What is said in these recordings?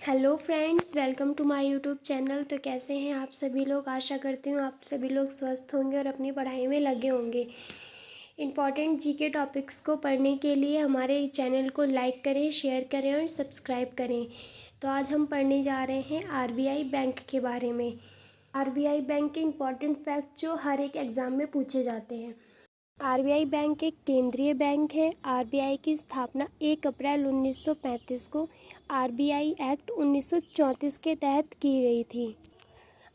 Hello friends, welcome to my YouTube channel. तो कैसे हैं आप सभी लोग। आशा करती हूँ आप सभी लोग स्वस्थ होंगे और अपनी पढ़ाई में लगे होंगे। इम्पॉर्टेंट जीके टॉपिक्स को पढ़ने के लिए हमारे चैनल को लाइक करें, शेयर करें और सब्सक्राइब करें। तो आज हम पढ़ने जा रहे हैं आरबीआई बैंक के बारे में। आरबीआई बैंक के इम्पॉर्टेंट फैक्ट जो हर एक एग्ज़ाम में पूछे जाते हैं। आरबीआई बैंक एक केंद्रीय बैंक है। आरबीआई की स्थापना 1 अप्रैल 1935 को आरबीआई एक्ट 1934 के तहत की गई थी।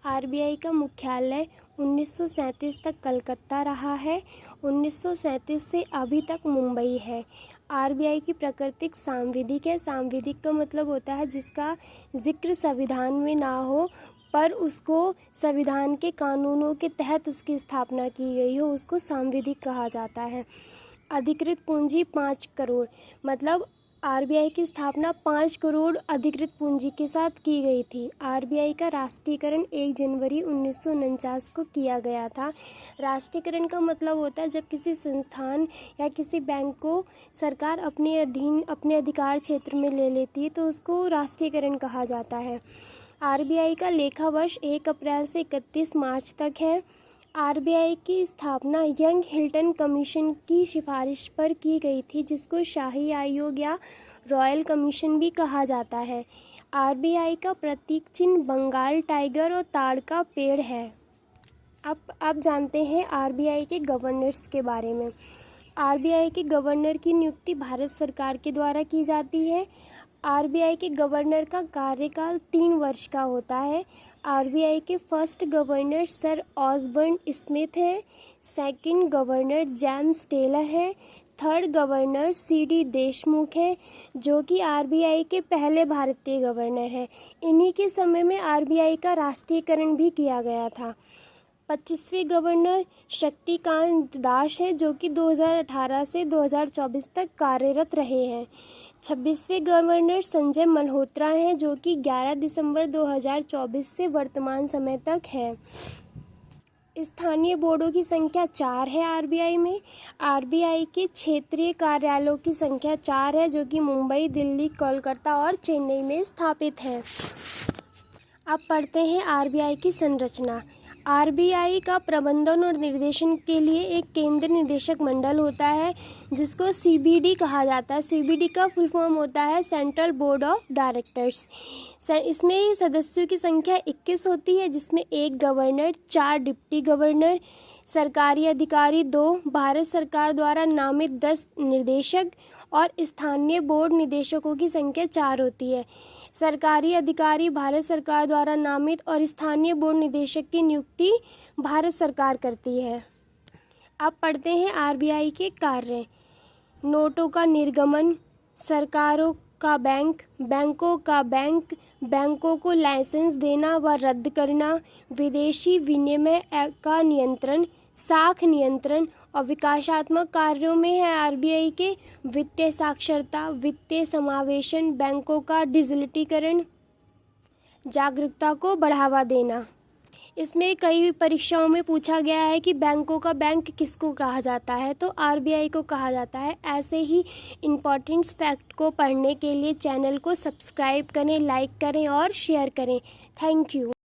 आरबीआई का मुख्यालय 1937 तक कलकत्ता रहा है। 1937 से अभी तक मुंबई है। आरबीआई की प्रकृति सांविधिक है। सांविधिक का मतलब होता है जिसका जिक्र संविधान में ना हो पर उसको संविधान के कानूनों के तहत उसकी स्थापना की गई हो, उसको सांविधिक कहा जाता है। अधिकृत पूंजी 5 करोड़, मतलब आरबीआई की स्थापना 5 करोड़ अधिकृत पूंजी के साथ की गई थी। आरबीआई का राष्ट्रीयकरण 1 जनवरी 1949 को किया गया था। राष्ट्रीयकरण का मतलब होता है जब किसी संस्थान या किसी बैंक को सरकार अपने अधीन, अपने अधिकार क्षेत्र में ले लेती है तो उसको राष्ट्रीयकरण कहा जाता है। आरबीआई का लेखा वर्ष 1 अप्रैल से 31 मार्च तक है। आरबीआई की स्थापना यंग हिल्टन कमीशन की सिफारिश पर की गई थी, जिसको शाही आयोग या रॉयल कमीशन भी कहा जाता है। आरबीआई का प्रतीक चिन्ह बंगाल टाइगर और ताड़ का पेड़ है। अब जानते हैं आरबीआई के गवर्नर्स के बारे में। आरबीआई के गवर्नर की नियुक्ति भारत सरकार के द्वारा की जाती है। आरबीआई के गवर्नर का कार्यकाल 3 वर्ष का होता है। आरबीआई के first governor sir Osborne Smith है। सेकंड गवर्नर जेम्स टेलर है। थर्ड गवर्नर सीडी देशमुख है, जो कि आरबीआई के पहले भारतीय गवर्नर है। इन्हीं के समय में आरबीआई का राष्ट्रीयकरण भी किया गया था। 25वें गवर्नर शक्तिकांत दास हैं, जो कि 2018 से 2024 तक कार्यरत रहे हैं। 26वें गवर्नर संजय मल्होत्रा हैं, जो कि 11 दिसंबर 2024 से वर्तमान समय तक है। स्थानीय बोर्डों की संख्या 4 है आरबीआई में। आरबीआई के क्षेत्रीय कार्यालयों की संख्या 4 है, जो कि मुंबई, दिल्ली, कोलकाता और चेन्नई में स्थापित है। अब पढ़ते हैं आरबीआई की संरचना। आरबीआई का प्रबंधन और निर्देशन के लिए एक केंद्र निदेशक मंडल होता है, जिसको सीबीडी कहा जाता है। सीबीडी का फुल फॉर्म होता है सेंट्रल बोर्ड ऑफ डायरेक्टर्स। इसमें सदस्यों की संख्या 21 होती है, जिसमें 1 गवर्नर, 4 डिप्टी गवर्नर, सरकारी अधिकारी 2, भारत सरकार द्वारा नामित 10 निर्देशक और स्थानीय बोर्ड निदेशकों की संख्या 4 होती है। सरकारी अधिकारी भारत सरकार द्वारा नामित और स्थानीय बोर्ड निदेशक की नियुक्ति भारत सरकार करती है। अब पढ़ते हैं आरबीआई के कार्य। नोटों का निर्गमन, सरकारों का बैंक, बैंकों का बैंक, बैंकों को लाइसेंस देना व रद्द करना, विदेशी विनिमय का नियंत्रण, साख नियंत्रण और विकासात्मक कार्यों में है आरबीआई के वित्तीय साक्षरता, वित्तीय समावेशन, बैंकों का डिजिटलीकरण, जागरूकता को बढ़ावा देना। इसमें कई परीक्षाओं में पूछा गया है कि बैंकों का बैंक किसको कहा जाता है, तो आरबीआई को कहा जाता है। ऐसे ही इम्पॉर्टेंट फैक्ट को पढ़ने के लिए चैनल को सब्सक्राइब करें, लाइक करें और शेयर करें। Thank you.